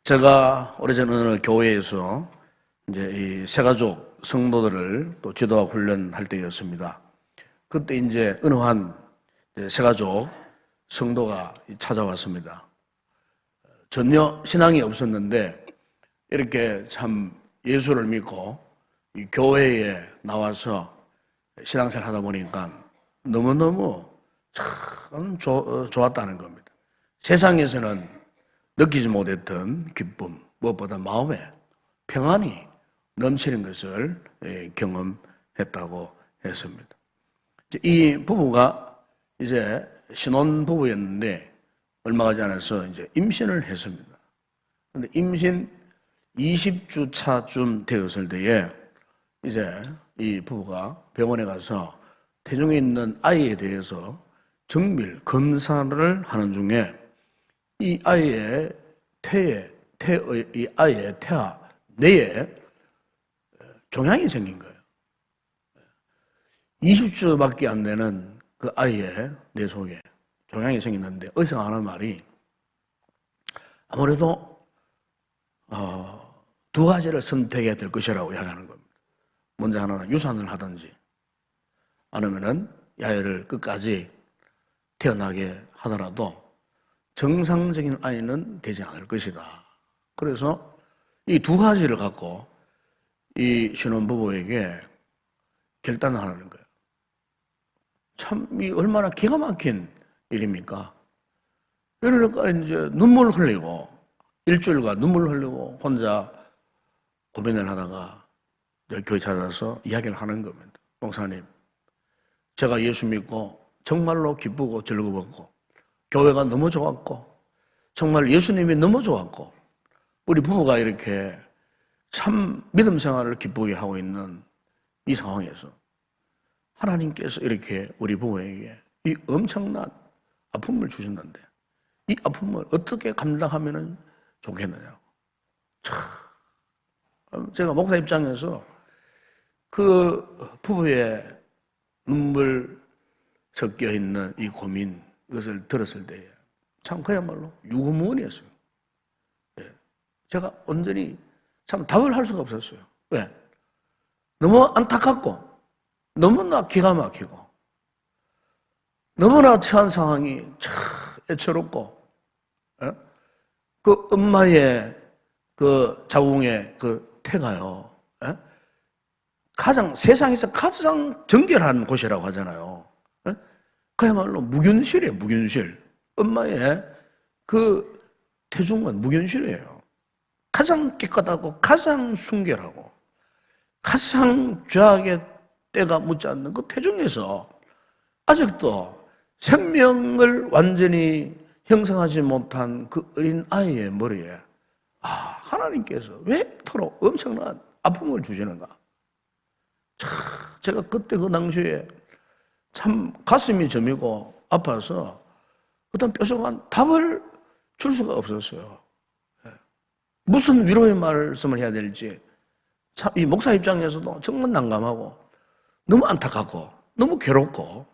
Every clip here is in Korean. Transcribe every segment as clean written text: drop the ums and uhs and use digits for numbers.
제가 오래전 어느 교회에서 이제 이 새가족 성도들을 또 지도하고 훈련할 때였습니다. 그때 이제 어느 한 새가족 성도가 찾아왔습니다. 전혀 신앙이 없었는데 이렇게 참 예수를 믿고 이 교회에 나와서 신앙생활 하다 보니까 너무너무 참 좋았다는 겁니다. 세상에서는 느끼지 못했던 기쁨, 무엇보다 마음에 평안이 넘치는 것을 경험했다고 했습니다. 이 부부가 이제 신혼 부부였는데 얼마 가지 않아서 이제 임신을 했습니다. 그런데 임신 20주 차쯤 되었을 때에 이제 이 부부가 병원에 가서 태중에 있는 아이에 대해서 정밀 검사를 하는 중에 이 아이의 이 아이의 태아 뇌에 종양이 생긴 거예요. 20주밖에 안 되는 그 아이의 뇌 속에 종양이 생겼는데 의사가 하는 말이 아무래도 두 가지를 선택해야 될 것이라고 이야기하는 겁니다. 먼저 하나는 유산을 하든지 아니면은 야외를 끝까지 태어나게 하더라도 정상적인 아이는 되지 않을 것이다. 그래서 이 두 가지를 갖고 이 신혼부부에게 결단을 하는 거예요. 참, 이 얼마나 기가 막힌 일입니까? 그러니까 이제 눈물 흘리고, 일주일간 눈물 흘리고, 혼자 고민을 하다가 교회 찾아서 이야기를 하는 겁니다. 목사님, 제가 예수 믿고 정말로 기쁘고 즐거웠고, 교회가 너무 좋았고, 정말 예수님이 너무 좋았고, 우리 부부가 이렇게 참 믿음 생활을 기쁘게 하고 있는 이 상황에서 하나님께서 이렇게 우리 부부에게 이 엄청난 아픔을 주셨는데 이 아픔을 어떻게 감당하면 좋겠느냐고. 참, 제가 목사 입장에서 그 부부의 눈물 섞여 있는 이 고민, 이것을 들었을 때 참 그야말로 유구무원이었어요. 제가 온전히 참 답을 할 수가 없었어요. 왜? 너무 안타깝고 너무나 기가 막히고 너무나 처한 상황이 참 애처롭고 그 엄마의 그 자궁의 그 태가요. 가장 세상에서 가장 정결한 곳이라고 하잖아요. 그야말로 무균실이에요. 무균실. 엄마의 그 태중은 무균실이에요. 가장 깨끗하고 가장 순결하고 가장 죄악의 때가 묻지 않는 그 태중에서 아직도 생명을 완전히 형성하지 못한 그 어린 아이의 머리에 하나님께서 왜 이토록 엄청난 아픔을 주시는가. 제가 그때 그 당시에 참 가슴이 저미고 아파서 어떤 뾰족한 답을 줄 수가 없었어요. 무슨 위로의 말씀을 해야 될지 참 이 목사 입장에서도 정말 난감하고 너무 안타깝고 너무 괴롭고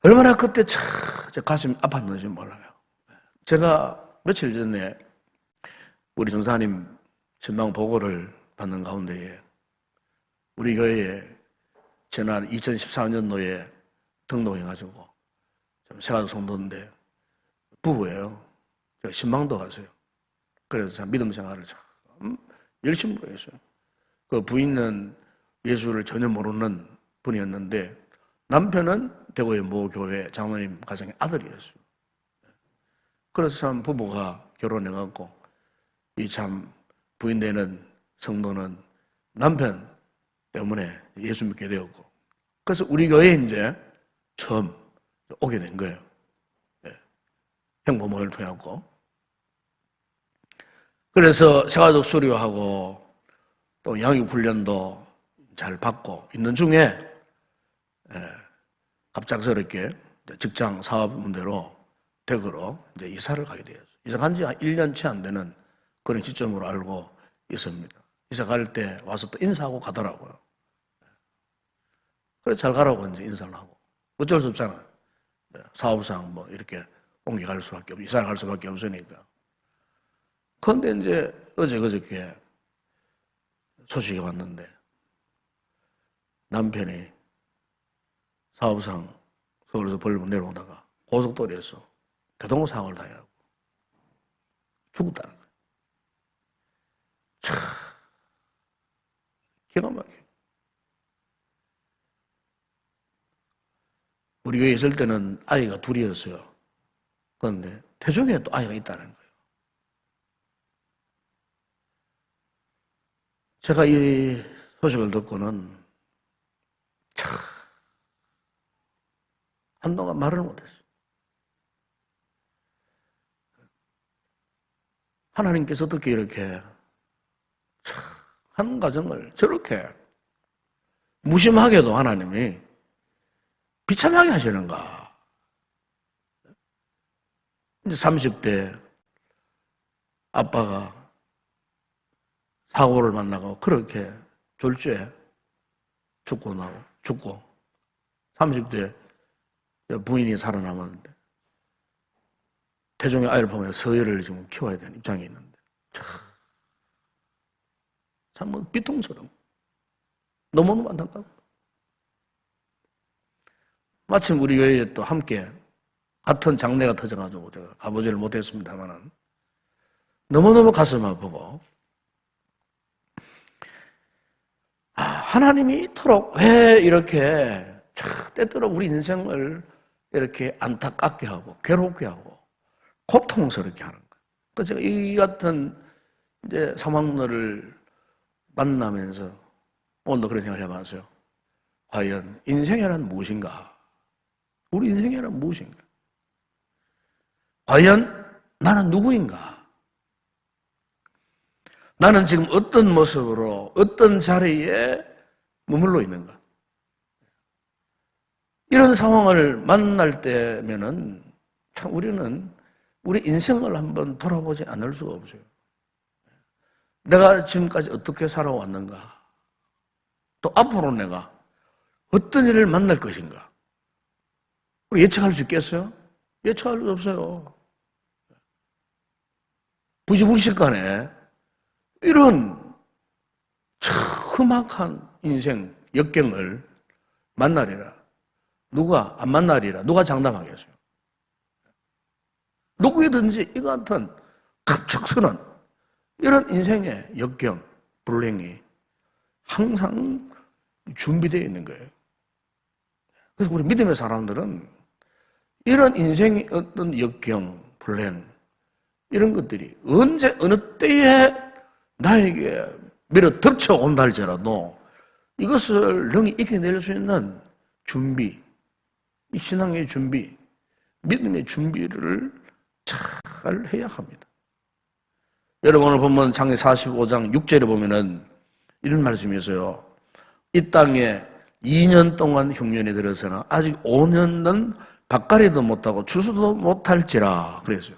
얼마나 그때 참 제 가슴이 아팠는지 몰라요. 제가 며칠 전에 우리 전사님 전망 보고를 받는 가운데에 우리 교회에 지난 2014년도에 등록해가지고 새가족 성도인데 부부예요. 제가 신망도 갔어요. 그래서 참 믿음 생활을 참 열심히 했어요. 그 부인은 예수를 전혀 모르는 분이었는데 남편은 대구의 모 교회 장로님 가정의 아들이었어요. 그래서 참 부부가 결혼해갖고 이 참 부인 되는 성도는 남편 때문에 예수 믿게 되었고 그래서 우리 교회에 이제 처음 오게 된 거예요. 형부모를 통해갖고. 그래서 새가족 수료하고 또 양육 훈련도 잘 받고 있는 중에 갑작스럽게 직장 사업 문제로 대구로 이제 이사를 가게 되었어요. 이사 간 지 한 1년 채 안 되는 그런 시점으로 알고 있습니다. 이사 갈 때 와서 또 인사하고 가더라고요. 그래 잘 가라고 이제 인사를 하고 어쩔 수 없잖아요. 사업상 뭐 이렇게 옮겨갈 수밖에 없고 이사를 갈 수밖에 없으니까 그런데 이제 그저께 소식이 왔는데 남편이 사업상 서울에서 벌금 내려오다가 고속도로에서 교통사고를 당하고 죽었다는 거예요. 참 기가 막혀. 우리 교회에 있을 때는 아이가 둘이었어요. 그런데 태중에 또 아이가 있다는 거예요. 제가 이 소식을 듣고는 참 한동안 말을 못했어요. 하나님께서 어떻게 이렇게 한 가정을 저렇게 무심하게도 하나님이 비참하게 하시는가. 이제 30대 아빠가 사고를 만나고 그렇게 졸주에 죽고 30대 부인이 살아남았는데 태중의 아이를 보면 서열을 지금 키워야 되는 입장에 있는데 참 비통스러워. 너무너무 안타깝고. 마침 우리 교회에 또 함께 같은 장례가 터져가지고 제가 가보지를 못했습니다만은 너무너무 가슴 아프고 하나님이 이토록 왜 이렇게 때때로 우리 인생을 이렇게 안타깝게 하고 괴롭게 하고 고통스럽게 하는 거예요. 그래서 제가 이 같은 이제 상황들을 만나면서 오늘도 그런 생각을 해봤어요. 과연 인생이란 무엇인가? 우리 인생이란 무엇인가? 과연 나는 누구인가? 나는 지금 어떤 모습으로 어떤 자리에 머물러 있는가? 이런 상황을 만날 때면은 참 우리는 우리 인생을 한번 돌아보지 않을 수가 없어요. 내가 지금까지 어떻게 살아왔는가? 또 앞으로 내가 어떤 일을 만날 것인가? 우리 예측할 수 있겠어요? 예측할 수 없어요. 부지불식간에 이런 험악한 인생 역경을 만나리라. 누가 안 만나리라. 누가 장담하겠어요? 누구이든지 이 같은 갑작스런 이런 인생의 역경, 불행이 항상 준비되어 있는 거예요. 그래서 우리 믿음의 사람들은 이런 인생의 어떤 역경, 불행 이런 것들이 언제 어느 때에 나에게 밀어 덮쳐온다 할지라도 이것을 능히 이겨낼 수 있는 준비, 이 신앙의 준비, 믿음의 준비를 잘 해야 합니다. 여러분 오늘 보면 창세 45장 6절에 보면은 이런 말씀이 있어요. 이 땅에 2년 동안 흉년이 들어서나 아직 5년은 밭갈이도 못하고 추수도 못할지라 그랬어요.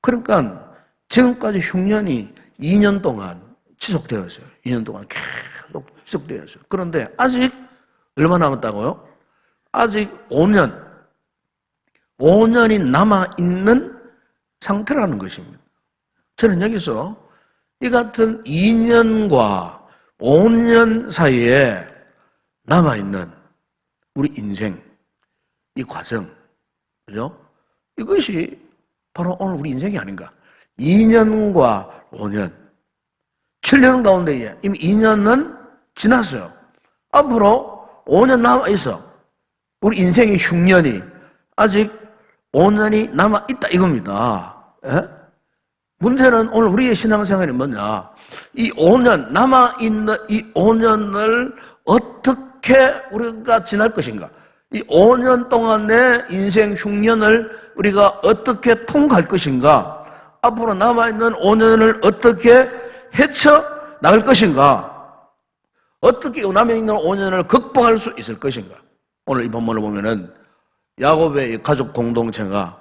그러니까 지금까지 흉년이 2년 동안 지속되어 있어요. 2년 동안 계속 지속되어 있어요. 그런데 아직 얼마 남았다고요? 아직 5년이 남아있는 상태라는 것입니다. 저는 여기서 이 같은 2년과 5년 사이에 남아있는 우리 인생, 이 과정, 그죠? 이것이 바로 오늘 우리 인생이 아닌가. 2년과 5년, 7년 가운데에 이미 2년은 지났어요. 앞으로 5년 남아있어. 우리 인생의 흉년이 아직 5년이 남아있다 이겁니다. 예? 문제는 오늘 우리의 신앙생활이 뭐냐. 이 5년, 남아있는 이 5년을 어떻게 우리가 지날 것인가. 이 5년 동안의 인생 흉년을 우리가 어떻게 통과할 것인가. 앞으로 남아있는 5년을 어떻게 헤쳐나갈 것인가. 어떻게 남아있는 5년을 극복할 수 있을 것인가. 오늘 이 본문을 보면은 야곱의 가족 공동체가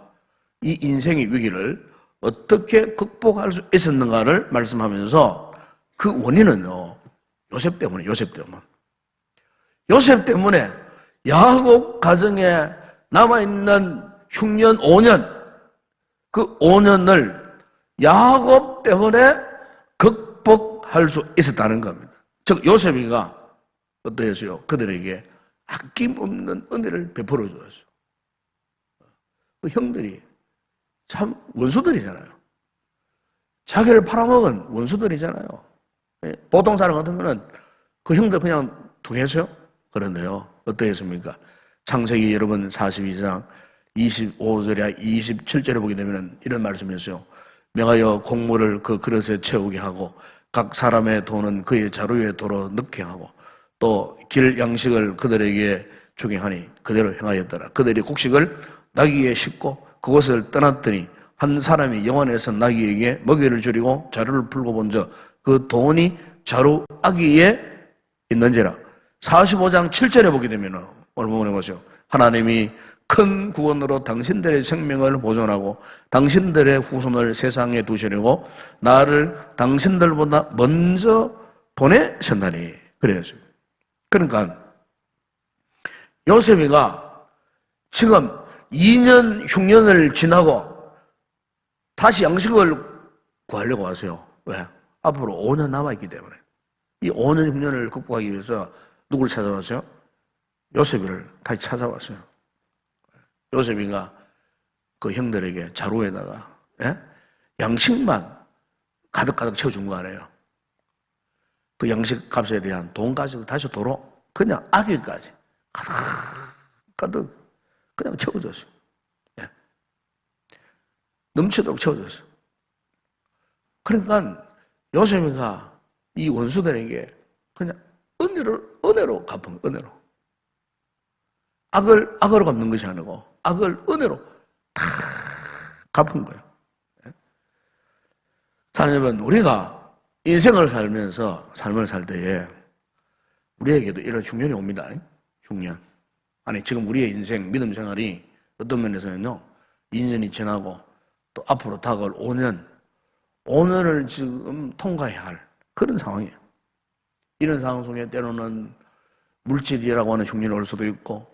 이 인생의 위기를 어떻게 극복할 수 있었는가를 말씀하면서 그 원인은요, 요셉 때문에. 요셉 때문에 야곱 가정에 남아있는 흉년 5년, 그 5년을 야곱 때문에 극복할 수 있었다는 겁니다. 즉 요셉이가 어떠했어요? 그들에게 아낌없는 은혜를 베풀어 주었어요. 그 형들이 참 원수들이잖아요. 자기를 팔아먹은 원수들이잖아요. 보통 사람 같으면 그 형들 그냥 두겠어요? 그런데요, 어떠했습니까? 창세기 여러분 42장 25절이야 27절에 보게 되면 이런 말씀이었어요. 명하여 곡물을 그 그릇에 채우게 하고 각 사람의 돈은 그의 자루에 도로 넣게 하고 또 길 양식을 그들에게 주게 하니 그대로 행하였더라. 그들이 곡식을 나귀에 싣고 그곳을 떠났더니 한 사람이 영안에서 나귀에게 먹이를 줄이고 자루를 풀고 본즉 그 돈이 자루 아귀에 있는지라. 45장 7절에 보게 되면 오늘 본문에 보세요. 하나님이 큰 구원으로 당신들의 생명을 보존하고 당신들의 후손을 세상에 두시려고 나를 당신들보다 먼저 보내셨나니 그래야죠. 그러니까 요셉이가 지금 2년 흉년을 지나고 다시 양식을 구하려고 하세요. 왜? 앞으로 5년 남아있기 때문에. 이 5년 흉년을 극복하기 위해서 누굴 찾아왔어요? 요셉이를 다시 찾아왔어요. 요셉이가 그 형들에게 자루에다가 양식만 가득가득 채워준 거 아니에요. 그 양식 값에 대한 돈까지도 다시 도로 그냥 아기까지 가득 그냥 채워줬어요. 넘치도록 채워줬어요. 그러니까 요셉이가 이 원수들에게 그냥 은혜로 갚은 은혜로. 악으로 갚는 것이 아니고 악을 은혜로 다 갚은 거예요. 사랑하는 여러분, 우리가 인생을 살면서 삶을 살 때에 우리에게도 이런 흉년이 옵니다. 흉년. 아니 지금 우리의 인생 믿음 생활이 어떤 면에서는요 2년이 지나고 또 앞으로 다가올 5년을 지금 통과해야 할 그런 상황이에요. 이런 상황 속에 때로는 물질이라고 하는 흉년이 올 수도 있고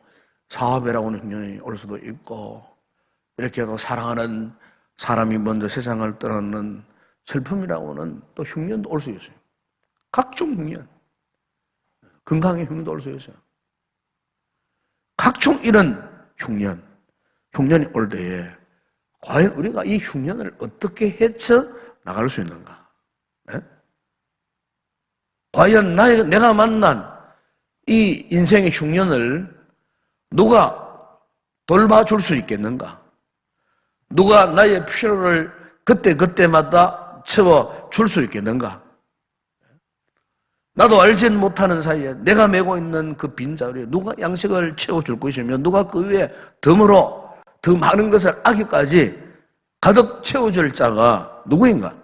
사업이라고 하는 흉년이 올 수도 있고 이렇게 또 사랑하는 사람이 먼저 세상을 떠나는 슬픔이라고 하는 또 흉년도 올 수 있어요. 각종 흉년. 건강의 흉년도 올 수 있어요. 각종 이런 흉년이 올 때에 과연 우리가 이 흉년을 어떻게 헤쳐 나갈 수 있는가? 네? 과연 내가 만난 이 인생의 흉년을 누가 돌봐줄 수 있겠는가? 누가 나의 필요를 그때마다 채워줄 수 있겠는가? 나도 알지 못하는 사이에 내가 메고 있는 그 빈자리에 누가 양식을 채워줄 것이며 누가 그 위에 덤으로 더 많은 것을 아기까지 가득 채워줄 자가 누구인가?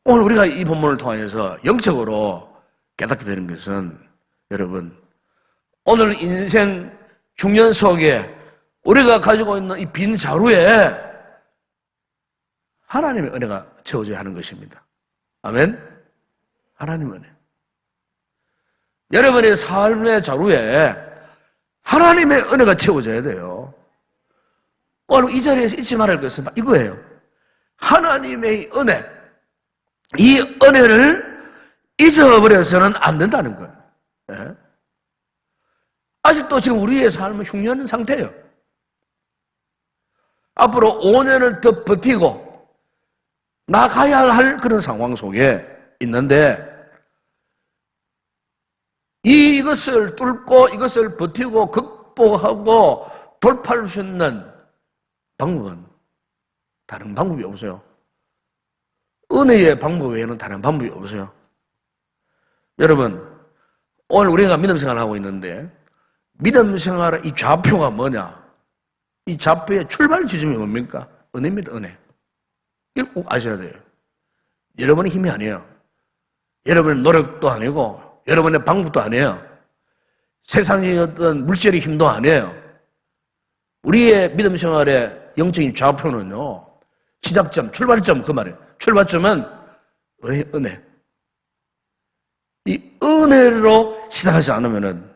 오늘 우리가 이 본문을 통해서 영적으로 깨닫게 되는 것은 여러분 오늘 인생 중년 속에 우리가 가지고 있는 이 빈 자루에 하나님의 은혜가 채워져야 하는 것입니다. 아멘? 하나님의 은혜. 여러분의 삶의 자루에 하나님의 은혜가 채워져야 돼요. 오늘 이 자리에서 잊지 말할 것은 이거예요. 하나님의 은혜. 이 은혜를 잊어버려서는 안 된다는 거예요. 네? 아직도 지금 우리의 삶은 흉년 상태예요. 앞으로 5년을 더 버티고 나가야 할 그런 상황 속에 있는데 이것을 뚫고 이것을 버티고 극복하고 돌파할 수 있는 방법은 다른 방법이 없어요. 은혜의 방법 외에는 다른 방법이 없어요. 여러분 오늘 우리가 믿음 생활을 하고 있는데 믿음 생활의 이 좌표가 뭐냐? 이 좌표의 출발 지점이 뭡니까? 은혜입니다. 은혜. 이걸 꼭 아셔야 돼요. 여러분의 힘이 아니에요. 여러분의 노력도 아니고 여러분의 방법도 아니에요. 세상의 어떤 물질의 힘도 아니에요. 우리의 믿음 생활의 영적인 좌표는요. 시작점, 출발점 그 말이에요. 출발점은 은혜. 이 은혜로 시작하지 않으면은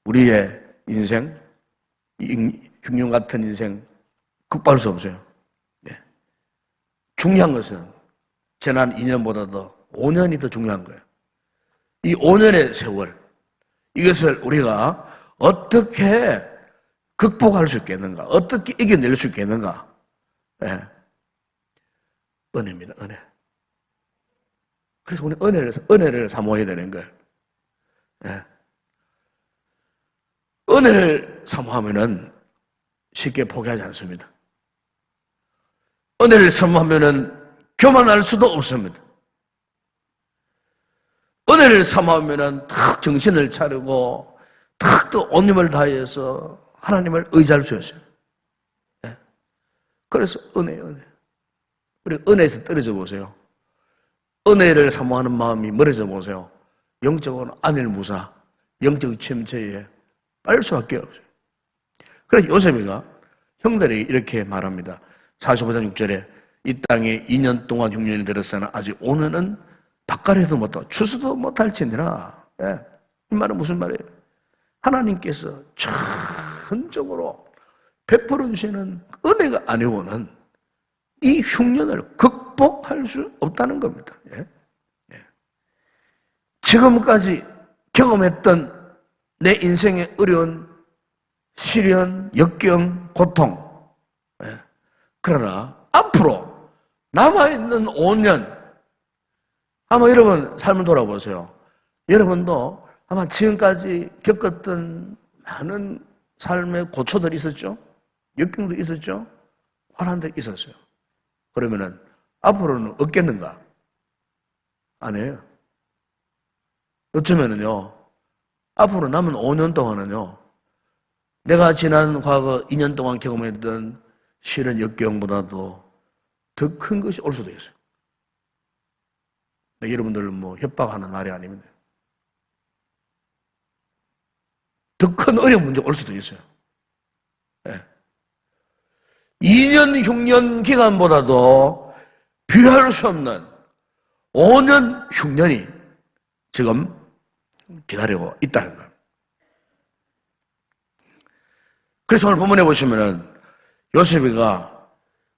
우리의 인생, 흉년 같은 인생 극복할 수 없어요. 네. 중요한 것은 지난 2년보다도 5년이 더 중요한 거예요. 이 5년의 세월, 이것을 우리가 어떻게 극복할 수 있겠는가, 어떻게 이겨낼 수 있겠는가. 네. 은혜입니다, 은혜. 그래서 우리 은혜를 사모해야 되는 거예요. 네. 은혜를 사모하면은 쉽게 포기하지 않습니다. 은혜를 사모하면은 교만할 수도 없습니다. 은혜를 사모하면은 탁 정신을 차리고 탁 또 온 힘을 다해서 하나님을 의지할 수 있어요. 네. 그래서 은혜. 우리 은혜에서 떨어져 보세요. 은혜를 사모하는 마음이 멀어져 보세요. 영적으로 안일무사, 영적 침체에 빠질 수밖에 없어요. 그래서 요셉이가 형들에게 이렇게 말합니다. 45장 6절에 이 땅에 2년 동안 흉년이 들었으나 아직 오늘은 밭갈이도 못하고 추수도 못할지니라. 예. 이 말은 무슨 말이에요? 하나님께서 전적으로 베풀어 주시는 은혜가 아니고는 이 흉년을 극복할 수 없다는 겁니다. 예. 예. 지금까지 경험했던 내 인생의 어려운 시련, 역경, 고통. 예. 그러나 앞으로 남아있는 5년, 아마 여러분 삶을 돌아보세요. 여러분도 아마 지금까지 겪었던 많은 삶의 고초들이 있었죠? 역경도 있었죠? 화난도 있었어요. 그러면은 앞으로는 없겠는가? 아니에요. 어쩌면은요, 앞으로 남은 5년 동안은요, 내가 지난 과거 2년 동안 경험했던 시련 역경보다도 더 큰 것이 올 수도 있어요. 여러분들 뭐 협박하는 말이 아닙니다. 더 큰 어려운 문제가 올 수도 있어요. 네. 2년 흉년 기간보다도 비할 수 없는 5년 흉년이 지금 기다리고 있다는 거예요. 그래서 오늘 본문에 보시면은 요셉이가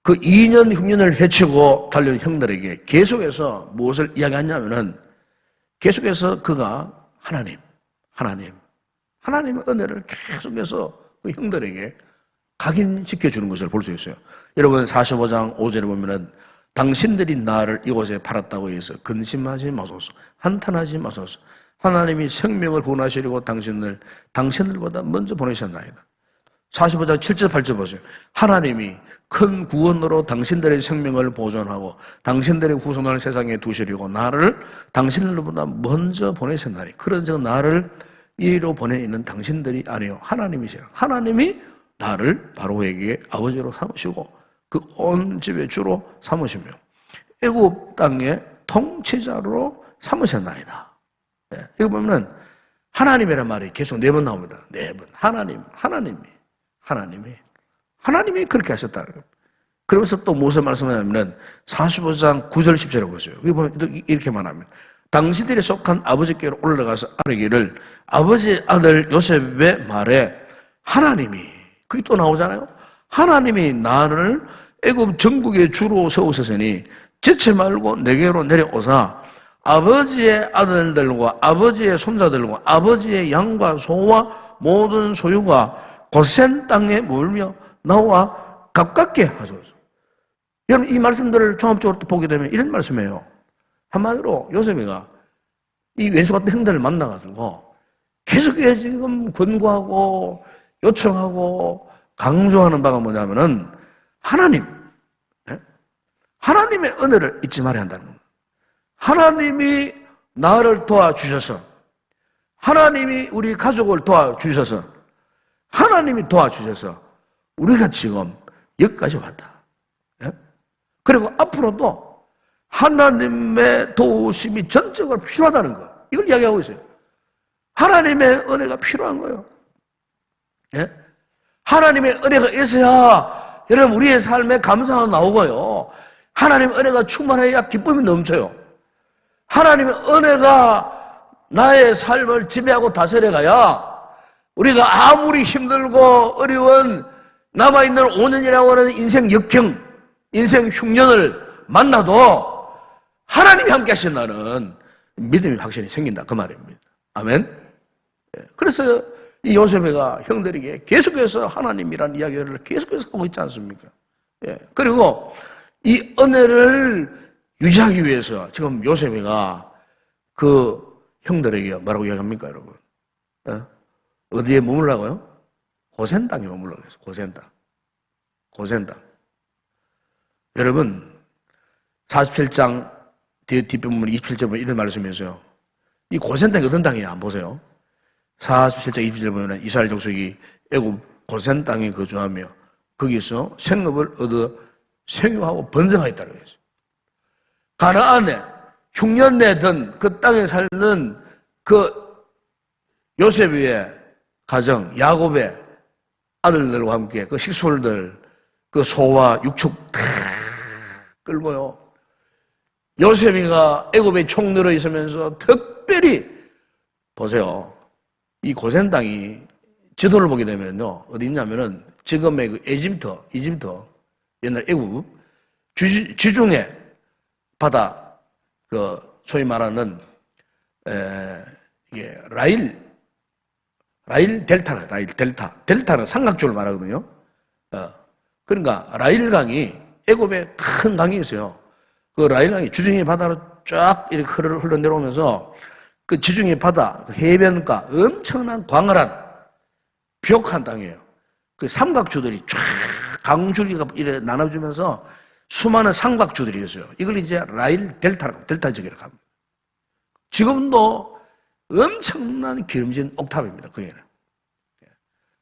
그 2년 흉년을 헤치고 달려온 형들에게 계속해서 무엇을 이야기하냐면은 계속해서 그가 하나님의 은혜를 계속해서 그 형들에게 각인시켜 주는 것을 볼 수 있어요. 여러분 45장 5절에 보면은 당신들이 나를 이곳에 팔았다고 해서 근심하지 마소서, 한탄하지 마소서. 하나님이 생명을 구원하시려고 당신들보다 먼저 보내셨나이다. 45장 7절 8절 보세요. 하나님이 큰 구원으로 당신들의 생명을 보존하고 당신들의 후손을 세상에 두시려고 나를 당신들보다 먼저 보내셨나니 그런즉 나를 이리로 보내있는 당신들이 아니요 하나님이시라. 하나님이 나를 바로에게 아버지로 삼으시고 그 온 집의 주로 삼으시며 애굽 땅의 통치자로 삼으셨나이다. 네, 이거 보면 하나님이란 말이 계속 4번 나옵니다. 4번. 하나님이 그렇게 하셨다는 거예요. 그러면서 또 무엇을 말씀하냐면 45장 9절 10절에 보세요. 여기 보면 이렇게 말합니다. 당신들이 속한 아버지께로 올라가서 아뢰기를 아버지의 아들 요셉의 말에 하나님이 그게 또 나오잖아요. 하나님이 나를 애굽 전국의 주로 세우셨으니 지체 말고 내게로 내려오사 아버지의 아들들과 아버지의 손자들과 아버지의 양과 소와 모든 소유가 고센 땅에 몰며 나와 가깝게 하소서. 여러분 이 말씀들을 종합적으로 또 보게 되면 이런 말씀이에요. 한마디로 요셉이가 이 왼수 같은 형들을 만나가지고 계속해서 지금 권고하고 요청하고 강조하는 바가 뭐냐면은 하나님의 은혜를 잊지 말아야 한다는 겁니다. 하나님이 나를 도와주셔서 하나님이 우리 가족을 도와주셔서 하나님이 도와주셔서 우리가 지금 여기까지 왔다. 그리고 앞으로도 하나님의 도우심이 전적으로 필요하다는 거. 이걸 이야기하고 있어요. 하나님의 은혜가 필요한 거예요. 하나님의 은혜가 있어야 여러분 우리의 삶에 감사가 나오고요. 하나님의 은혜가 충만해야 기쁨이 넘쳐요. 하나님의 은혜가 나의 삶을 지배하고 다스려가야 우리가 아무리 힘들고 어려운 남아있는 5년이라고 하는 인생 역경, 인생 흉년을 만나도 하나님이 함께 하신다는 믿음이 확실히 생긴다 그 말입니다. 아멘. 그래서 이 요셉이가 형들에게 계속해서 하나님이라는 이야기를 계속해서 하고 있지 않습니까? 그리고 이 은혜를 유지하기 위해서 지금 요셉이가 그 형들에게 뭐라고 이야기합니까, 여러분? 어디에 머물라고요? 고센 땅에 머물라고 했어요. 고센 땅. 고센 땅. 여러분, 47장 뒷부분 27절 보면 이런 말씀이었어요. 이 고센 땅이 어떤 땅이냐 한번 보세요. 47장 27절 보면 이스라엘 족속이 애굽 고센 땅에 거주하며 거기서 생업을 얻어 생육하고 번성하였다고 했어요. 가나안에 흉년 내던 그 땅에 살던 그 요셉의 가정, 야곱의 아들들과 함께 그 식솔들, 그 소와 육축 다 끌고요. 요셉이가 애굽에 총리로 있으면서 특별히 보세요. 이 고센 땅이 지도를 보게 되면요. 어디 있냐면은 지금의 그 이집트, 옛날 애굽, 지중해 바다, 그, 소위 말하는, 이게 라일 델타라, 라일 델타. 델타는 삼각주를 말하거든요. 그러니까 라일 강이 애굽에 큰 강이 있어요. 그 라일 강이 지중해 바다로 쫙 이렇게 흘러내려오면서 그 지중해 바다, 그 해변가 엄청난 광활한 비옥한 땅이에요. 그 삼각주들이 쫙 강줄기가 이렇게 나눠주면서 수많은 삼각주들이 있어요. 이걸 이제 라일 델타 지역이라고 합니다. 지금도 엄청난 기름진 옥탑입니다. 거기는.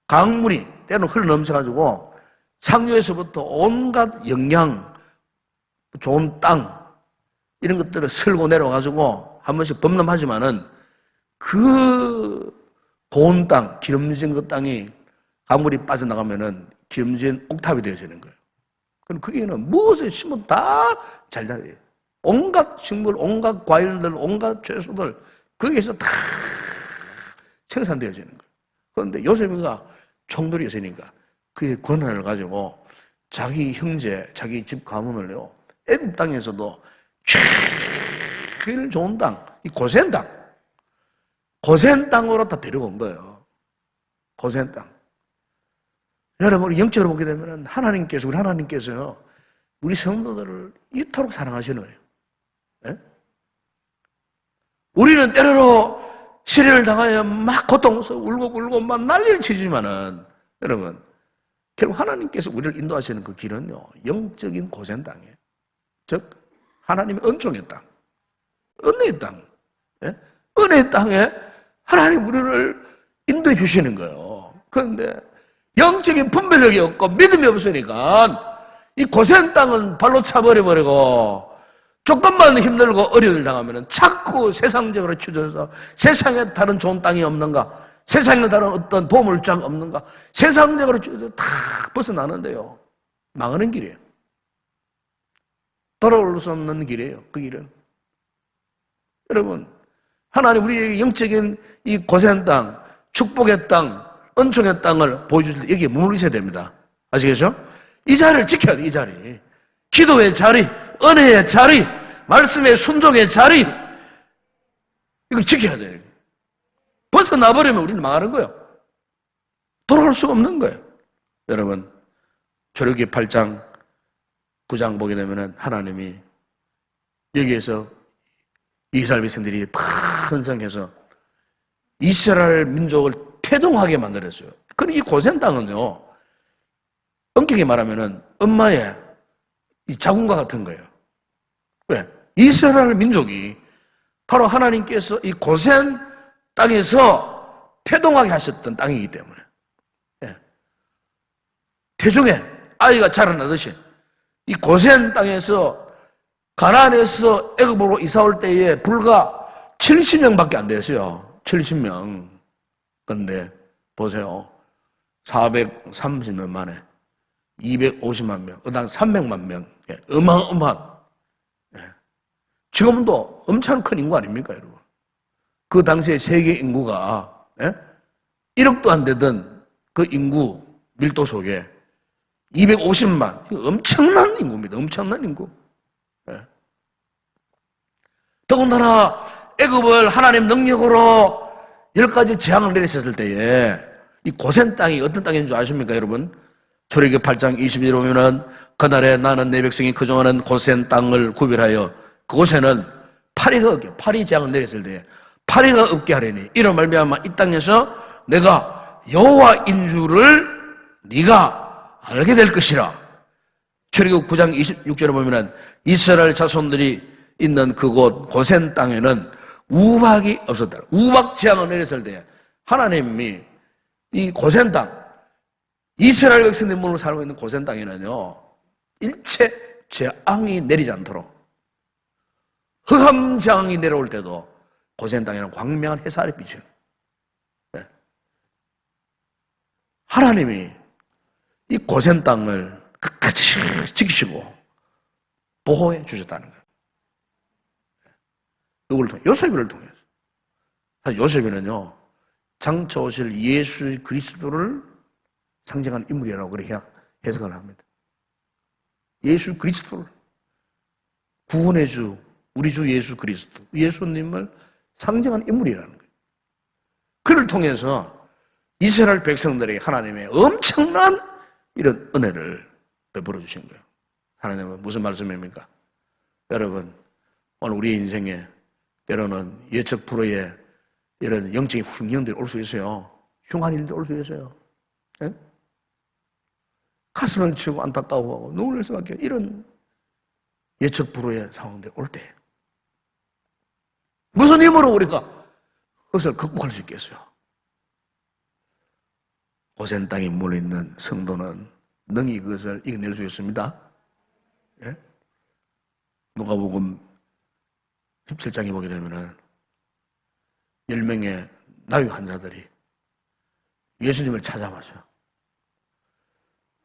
강물이 때로는 흘러넘쳐가지고 상류에서부터 온갖 영양, 좋은 땅 이런 것들을 쓸고 내려가지고 한 번씩 범람하지만은 그 고운 땅, 기름진 그 땅이 강물이 빠져나가면은 기름진 옥탑이 되어지는 거예요. 그럼 거기는 무엇을 심어도 다 잘 자라요. 온갖 식물, 온갖 과일들, 온갖 채소들 거기에서 다 생산되어지는 거예요. 그런데 요셉이가 총들이 있으니까 그의 권한을 가지고 자기 형제, 자기 집 가문을요, 애굽 땅에서도 제일 좋은 땅, 이 고센 땅, 고센 땅으로 다 데려온 거예요. 고센 땅. 여러분, 우리 영적으로 보게 되면 우리 하나님께서요, 우리 성도들을 이토록 사랑하시는 거예요. 네? 우리는 때로는 시련을 당하여 막 고통스러워 울고 막 난리를 치지만은 여러분, 결국 하나님께서 우리를 인도하시는 그 길은요, 영적인 고센 땅이에요. 즉, 하나님의 은총의 땅, 은혜의 땅, 네? 은혜의 땅에 하나님 우리를 인도해 주시는 거예요. 그런데 영적인 분별력이 없고 믿음이 없으니까 이 고센 땅은 발로 차버려버리고 조금만 힘들고 어려움을 당하면 자꾸 세상적으로 치우쳐서 세상에 다른 좋은 땅이 없는가, 세상에 다른 어떤 보물장 없는가, 세상적으로 치우쳐서 다 벗어나는데요. 망하는 길이에요. 돌아올 수 없는 길이에요. 그 길은. 여러분, 하나님 우리에게 영적인 이 고센 땅, 축복의 땅, 은총의 땅을 보여주실 때 여기에 머물러 있어야 됩니다. 아시겠죠? 이 자리를 지켜야 돼, 이 자리. 기도의 자리, 은혜의 자리, 말씀의 순종의 자리. 이걸 지켜야 돼요. 벗어나버리면 우리는 망하는 거예요. 돌아올 수가 없는 거예요. 여러분, 출애굽기 8장, 9장 보게 되면 하나님이 여기에서 이스라엘 백성들이 번성해서 이스라엘 민족을 태동하게 만들었어요. 그럼 이 고센 땅은요, 엄격히 말하면은 엄마의 이 자궁과 같은 거예요. 왜? 이스라엘 민족이 바로 하나님께서 이 고센 땅에서 태동하게 하셨던 땅이기 때문에. 예. 태중에 아이가 자라나듯이 이 고센 땅에서 가나안에서 애굽으로 이사 올 때에 불과 70명밖에 안 됐어요. 70명. 그런데 보세요. 430년 만에 250만 명, 그다음 300만 명. 예, 어마어마한. 예. 지금도 엄청 큰 인구 아닙니까, 여러분? 그 당시에 세계 인구가 1억도 안 되던 그 인구 밀도 속에 250만, 엄청난 인구입니다. 엄청난 인구. 더군다나 애굽을 하나님 능력으로 10가지 재앙을 내리셨을 때에 이 고센 땅이 어떤 땅인 줄 아십니까, 여러분? 출애굽기 8장 20절에 보면은 그날에 나는 내 백성이 그중하는 고센 땅을 구별하여 그곳에는 파리가 없게, 파리 재앙을 내렸을 때에 파리가 없게 하려니 이로 말미암아 이 땅에서 내가 여호와인 줄을 네가 알게 될 것이라. 출애굽 9장 26절에 보면은 이스라엘 자손들이 있는 그곳 고센 땅에는 우박이 없었다. 우박 재앙을 내렸을 때 하나님이 이 고센 땅, 이스라엘 백성들이 물로 살고 있는 고센 땅에는요, 일체 재앙이 내리지 않도록 흑암 재앙이 내려올 때도 고센 땅에는 광명한 햇살이 비쳐요. 네. 하나님이 이 고센 땅을 끝까지 지키시고 보호해 주셨다는 거예요. 누구를 통해? 요셉을 통해서. 사실 요셉이는요, 장차 오실 예수 그리스도를 상징하는 인물이라고 그렇게 해석을 합니다. 예수 그리스도를, 구원의 주, 우리 주 예수 그리스도, 예수님을 상징하는 인물이라는 거예요. 그를 통해서 이스라엘 백성들에게 하나님의 엄청난 이런 은혜를 베풀어 주신 거예요. 하나님은 무슨 말씀입니까? 여러분, 오늘 우리 인생에 때로는 예측 불허의 이런 영적인 흉년들이 올 수 있어요. 흉한 일들이 올 수 있어요. 네? 가슴을 치고 안타까워하고 눈을 수밖에 이런 예측 불허의 상황들이 올 때 무슨 힘으로 우리가 그것을 극복할 수 있겠어요? 고센 땅에 몰려있는 성도는 능히 그것을 이겨낼 수 있습니다. 예? 누가복음 17장에 보게 되면은 10명의 나위 환자들이 예수님을 찾아왔어요.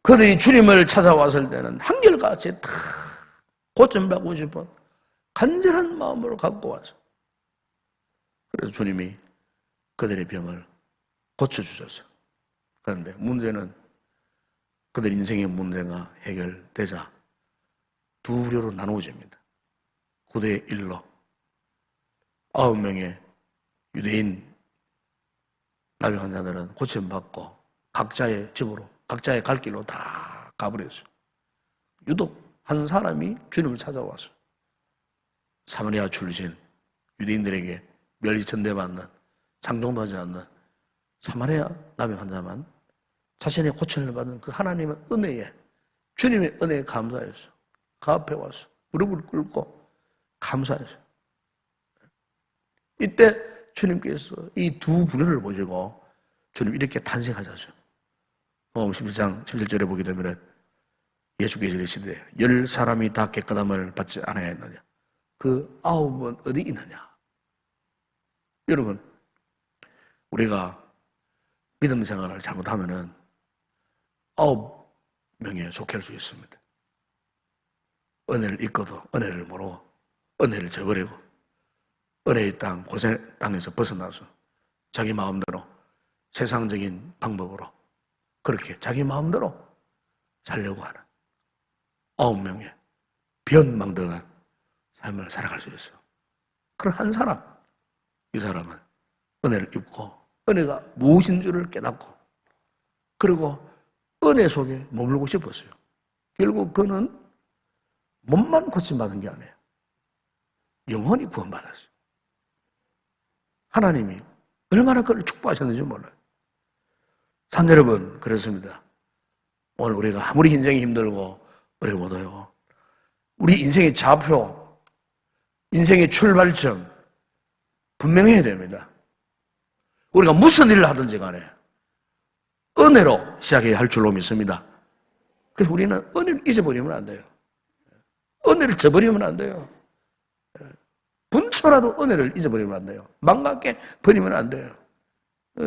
그들이 주님을 찾아왔을 때는 한결같이 다 고침받고 싶은 간절한 마음으로 갖고 와서 그래서 주님이 그들의 병을 고쳐주셨어요. 그런데 문제는 그들 인생의 문제가 해결되자 두 부류로 나누어집니다. 9대 1로 9명의 유대인 나비 환자들은 고침받고 각자의 집으로, 각자의 갈 길로 다 가버렸어요. 유독 한 사람이 주님을 찾아와서 사마리아 출신 유대인들에게 멸시 천대받는 상종도 하지 않는 사마리아 나비 환자만 자신의 고침을 받은 그 하나님의 은혜에, 주님의 은혜에 감사해서 그 앞에 와서 무릎을 꿇고 감사해서 이때 주님께서 이 두 부류를 보시고 주님 이렇게 탄생하셨어요. 11장 17절에 보게 되면 예수께서 이르시되 10사람이 다 깨끗함을 받지 않아야 했느냐? 그 9은 어디 있느냐? 여러분, 우리가 믿음 생활을 잘못하면은 9명에 속할 수 있습니다. 은혜를 잊고도 은혜를 모르고 은혜를 저버리고 은혜의 땅, 고생 땅에서 벗어나서 자기 마음대로 세상적인 방법으로 그렇게 자기 마음대로 살려고 하는 9명의 변망덕한 삶을 살아갈 수 있어요. 그런 한 사람, 이 사람은 은혜를 입고 은혜가 무엇인 줄을 깨닫고 그리고 은혜 속에 머물고 싶었어요. 결국 그는 몸만 고침받은 게 아니에요. 영원히 구원받았어요. 하나님이 얼마나 그를 축복하셨는지 몰라요. 산 여러분, 그렇습니다. 오늘 우리가 아무리 인생이 힘들고 어려워도요, 우리 인생의 좌표, 인생의 출발점 분명해야 됩니다. 우리가 무슨 일을 하든지 간에 은혜로 시작해야 할 줄로 믿습니다. 그래서 우리는 은혜를 잊어버리면 안 돼요. 은혜를 저버리면 안 돼요. 분초라도 은혜를 잊어버리면 안 돼요. 망각게 버리면 안 돼요.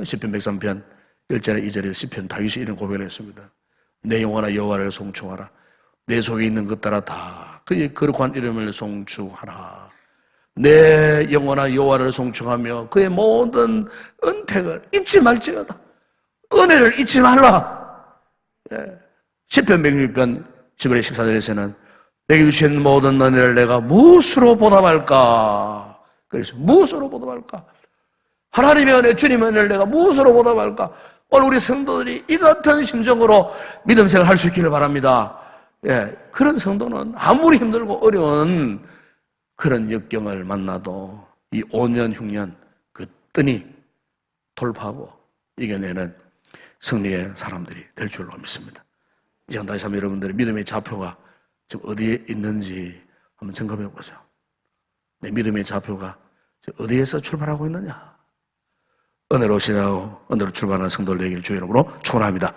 시편 103편 1절에 2절에 시편 다윗이 이런 고백을 했습니다. 내 영혼아 여호와를 송축하라. 내 속에 있는 것 따라 다 그의 거룩한 이름을 송축하라. 내 영혼아 여호와를 송축하며 그의 모든 은택을 잊지 말지어다. 은혜를 잊지 말라. 시편 106편 10절에 14절에서는 내게 주신 모든 은혜를 내가 무엇으로 보답할까? 그래서 무엇으로 보답할까? 하나님의 은혜, 주님의 은혜를 내가 무엇으로 보답할까? 오늘 우리 성도들이 이 같은 심정으로 믿음 생활 할 수 있기를 바랍니다. 예, 그런 성도는 아무리 힘들고 어려운 그런 역경을 만나도 이 5년, 6년 그 끈이 돌파하고 이겨내는 승리의 사람들이 될 줄로 믿습니다. 이제 다시 한번 여러분들의 믿음의 좌표가 지금 어디에 있는지 한번 점검해 보세요. 내 믿음의 좌표가 어디에서 출발하고 있느냐? 은혜로 시작하고 은혜로 출발하는 성도들 되기를 주의 이름으로 축원합니다.